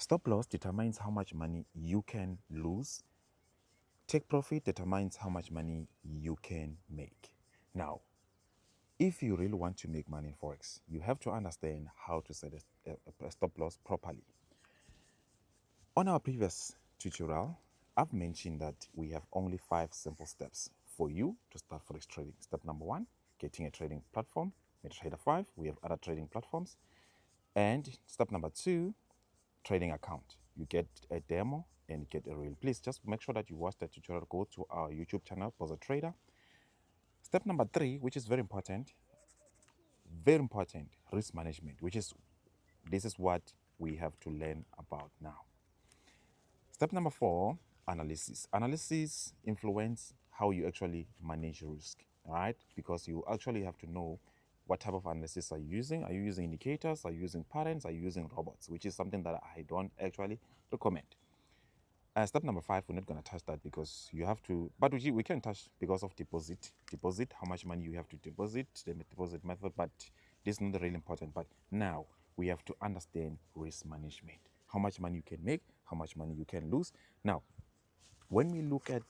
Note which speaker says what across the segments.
Speaker 1: Stop loss determines how much money you can lose. Take profit determines how much money you can make. Now, if you really want to make money in Forex, you have to understand how to set a stop loss properly. On our previous tutorial, I've mentioned that we have only 5 simple steps for you to start Forex trading. Step number 1, getting a trading platform. MetaTrader 5, we have other trading platforms. And step number 2, trading account. You get a demo and get a reel. Please just make sure that you watch the tutorial. Go to our YouTube channel, Bozza Trader. Step number 3, which is very important, risk management, this is what we have to learn about now. Step number 4, analysis. Analysis influence how you actually manage risk, all right? Because you actually have to know what type of analysis are you using. Are you using indicators? Are you using patterns? Are you using robots? Which is something that I don't actually recommend. Step number 5, we're not going to touch that because you have to, but we can touch because of deposit, how much money you have to deposit, the deposit method, but this is not really important. But now we have to understand risk management, how much money you can make, how much money you can lose. Now, when we look at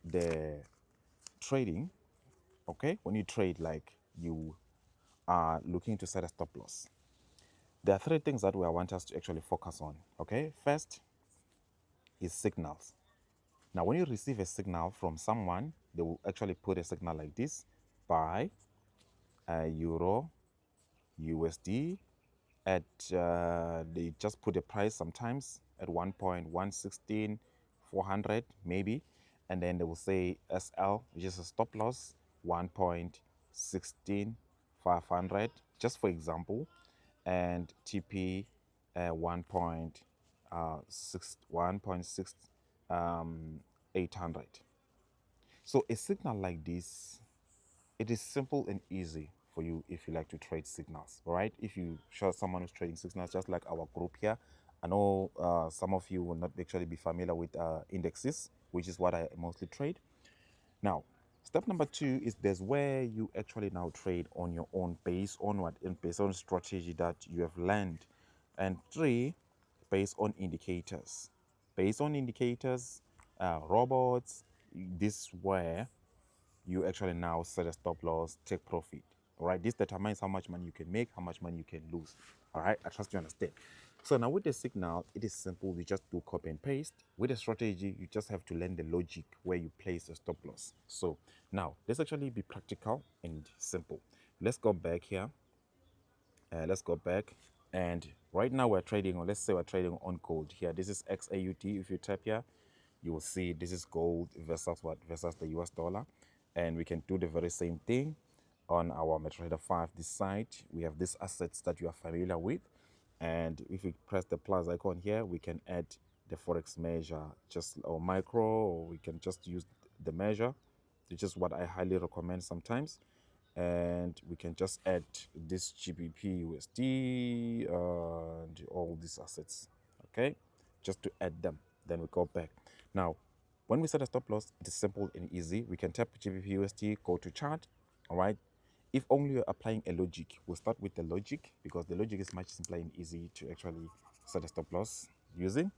Speaker 1: the trading, okay, when you trade, like you are looking to set a stop loss, there are 3 things that we want us to actually focus on. Okay, first is signals. Now, when you receive a signal from someone, they will actually put a signal like this: buy euro, USD at, they just put a price sometimes at 1.116, 400 maybe, and then they will say SL, which is a stop loss, 1.16, 500, just for example, and TP 1.6, 800. So a signal like this, it is simple and easy for you if you like to trade signals, all right? If you show someone who's trading signals, just like our group here, I know some of you will not actually be familiar with indexes, which is what I mostly trade. Now, step number 2 is there's where you actually now trade on your own, based on what? Based on strategy that you have learned. And 3, based on indicators. Based on indicators, robots, this is where you actually now set a stop loss, take profit. All right, this determines how much money you can make, how much money you can lose. All right, I trust you understand. So now with the signal, it is simple. You just do copy and paste. With the strategy, you just have to learn the logic where you place a stop loss. So now let's actually be practical and simple. Let's go back here. Let's go back. And right now we're trading on, let's say we're trading on gold here. This is XAUT. If you tap here, you will see this is gold versus what? Versus the US dollar. And we can do the very same thing on our MetaTrader 5 this side. We have these assets that you are familiar with. And if we press the plus icon here, we can add the Forex measure, just or micro, or we can just use the measure, which is what I highly recommend sometimes. And we can just add this GBP USD and all these assets, okay, just to add them. Then we go back. Now when we set a stop loss, it is simple and easy. We can tap GBP USD, go to chart. All right, if only you're applying a logic, we'll start with the logic because the logic is much simpler and easy to actually set a stop loss using.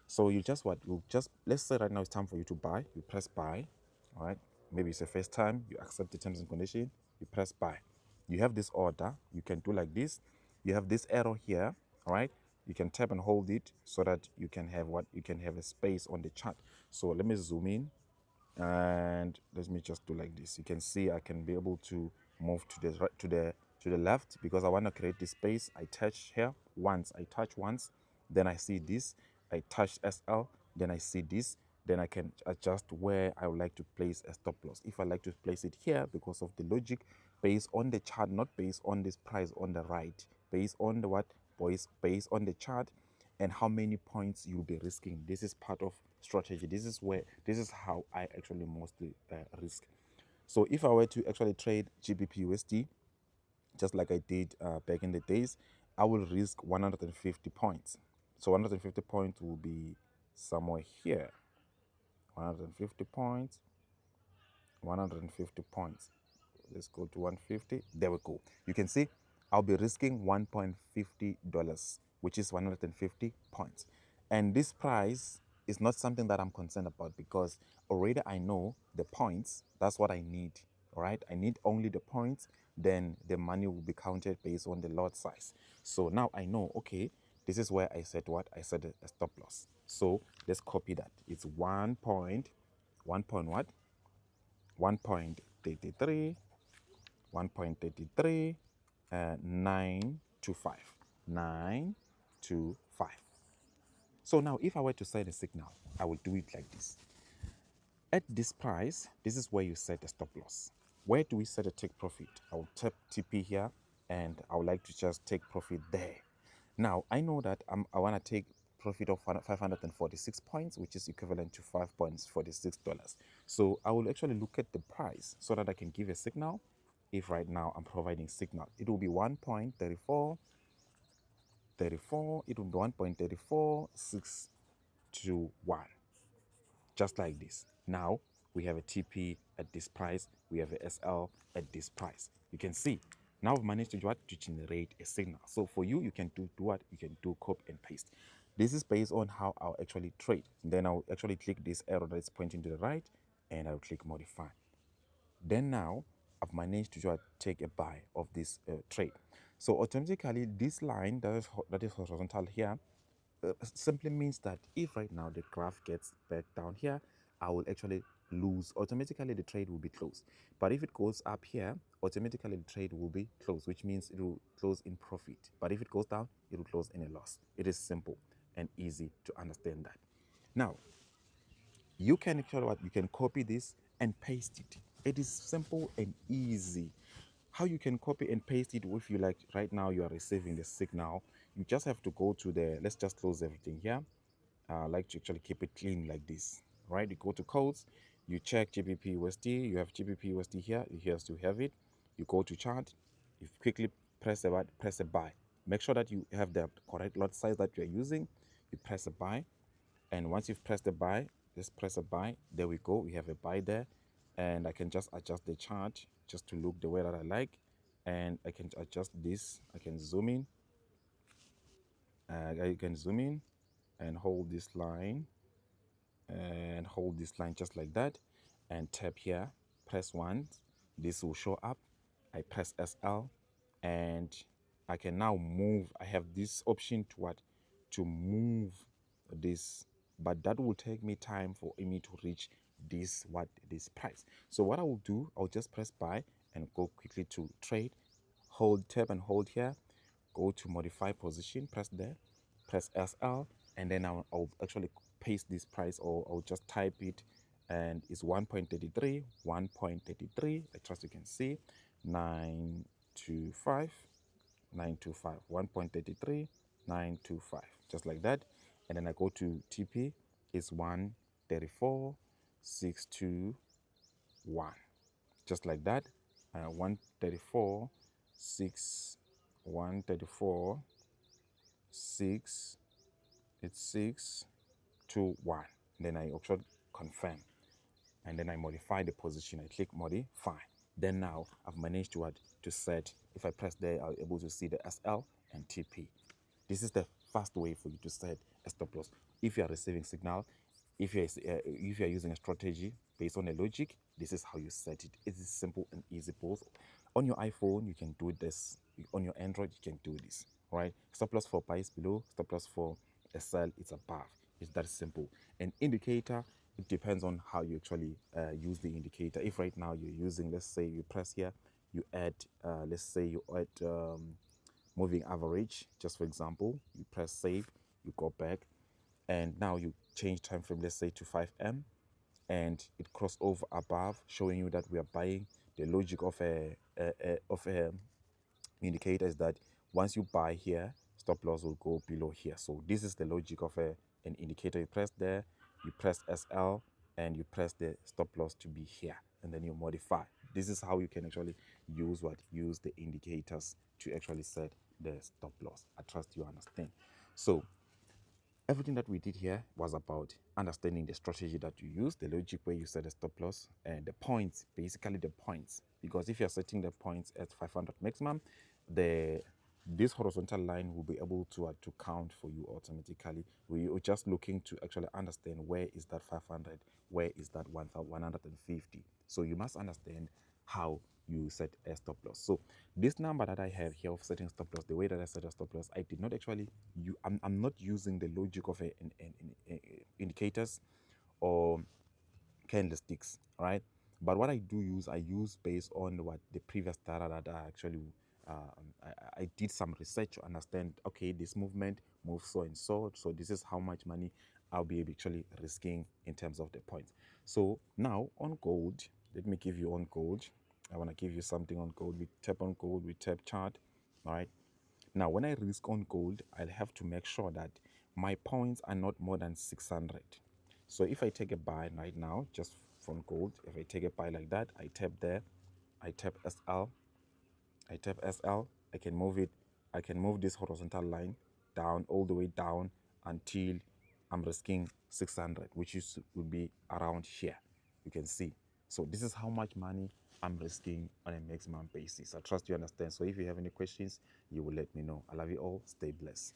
Speaker 1: So you just what, you'll just, let's say right now it's time for you to buy. You press buy. All right, maybe it's the first time, you accept the terms and condition, you press buy. You have this order, you can do like this. You have this arrow here, all right? You can tap and hold it so that you can have what? You can have a space on the chart. So let me zoom in and let me just do like this. You can see I can be able to move to the right, to the left, because I want to create this space. I touch here once, I touch once, then I see this, I touch SL, then I see this, then I can adjust where I would like to place a stop loss. If I like to place it here, because of the logic, based on the chart, not based on this price on the right, based on the what, boys, based on the chart and how many points you'll be risking. This is part of strategy. This is how I actually mostly risk. So if I were to actually trade GBP USD, just like I did back in the days, I will risk 150 points. So 150 points will be somewhere here. 150 points, 150 points. Let's go to 150. There we go. You can see I'll be risking $1.50, which is 150 points. And this price is not something that I'm concerned about because already I know the points. That's what I need. All right. I need only the points. Then the money will be counted based on the lot size. So now I know, okay, this is where I set what? I set a stop loss. So let's copy that. It's 1 point what? 1.33, 1.33, 925. 925. So now if I were to set a signal, I will do it like this. At this price, this is where you set a stop loss. Where do we set a take profit? I will tap TP here and I would like to just take profit there. Now, I know that I want to take profit of 546 points, which is equivalent to $5.46. So I will actually look at the price so that I can give a signal. If right now I'm providing signal, it will be 1.34, it will be 1.34621, just like this. Now we have a TP at this price, we have a SL at this price. You can see now I've managed to do what? To generate a signal. So for you, you can do what? You can do copy and paste. This is based on how I'll actually trade. Then I'll actually click this arrow that is pointing to the right and I'll click modify. Then now I've managed to just take a buy of this trade. So automatically this line that is horizontal here simply means that if right now the graph gets back down here, I will actually lose. Automatically the trade will be closed. But if it goes up here, automatically the trade will be closed, which means it will close in profit. But if it goes down, it will close in a loss. It is simple and easy to understand that. Now, you can actually what? You can copy this and paste it. It is simple and easy. How you can copy and paste it if you like right now you are receiving the signal, you just have to go to the, let's just close everything here. I like to actually keep it clean like this, right? You go to codes, you check GBP USD, you have GBP USD here, you have to have it. You go to chart, you quickly press a buy. Make sure that you have the correct lot size that you're using. You press a buy, and once you've pressed the buy, just press a buy. There we go, we have a buy there, and I can just adjust the chart just to look the way that I like, and I can adjust this. I can zoom in. I can zoom in and hold this line just like that, and tap here, press once, this will show up. I press SL and I can now move. I have this option to what? To move this, but that will take me time for me to reach this price. So what I will do, I'll just press buy and go quickly to trade, hold tab and hold here, go to modify position, press there, press SL, and then I'll actually paste this price, or I'll just type it, and it's 1.33, 1.33. I trust you can see 925, 925, 1.33, 925, just like that. And then I go to TP, it's 134, 621, just like that. 134, 134, 6, it's 6 2 1. Then I actually confirm, and then I modify the position. I click modify. Then now I've managed to set. If I press there, I'll be able to see the SL and TP. This is the fast way for you to set a stop loss. If you are receiving signal, if you are using a strategy based on a logic, this is how you set it. It is simple and easy. Both on your iPhone, you can do this. On your Android, you can do this. Right? Stop loss for buy is below. Stop loss for a sell is above. It's that simple. An indicator, it depends on how you actually use the indicator. If right now you're using, let's say you press here, you add, let's say you add moving average, just for example, you press save, you go back, and now you change time frame, let's say to 5M, and it cross over above, showing you that we are buying. The logic of a indicator is that once you buy here, stop loss will go below here. So this is the logic of an indicator. You press there, you press SL, and you press the stop loss to be here, and then you modify. This is how you can actually use the indicators to actually set the stop loss. I trust you understand. So everything that we did here was about understanding the strategy that you use, the logic where you set a stop loss, and the points, basically the points. Because if you're setting the points at 500 maximum, the this horizontal line will be able to count for you automatically. We are just looking to actually understand where is that 500, where is that 150. So you must understand how you set a stop loss. So this number that I have here of setting stop loss, the way that I set a stop loss, I did not actually I'm not using the logic of indicators or candlesticks, right? But what I do use, I use based on what the previous data that I actually I did some research to understand. Okay, this movement moves so and so, so this is how much money I'll be actually risking in terms of the points. So now on gold, let me give you on gold. I want to give you something on gold. We tap on gold, we tap chart, all right? Now, when I risk on gold, I'll have to make sure that my points are not more than 600. So if I take a buy right now, just from gold, if I take a buy like that, I tap there, I tap SL, I tap SL, I can move it, I can move this horizontal line down, all the way down until I'm risking 600, which would be around here. You can see. So this is how much money I'm risking on a maximum basis. I trust you understand. So if you have any questions, you will let me know. I love you all. Stay blessed.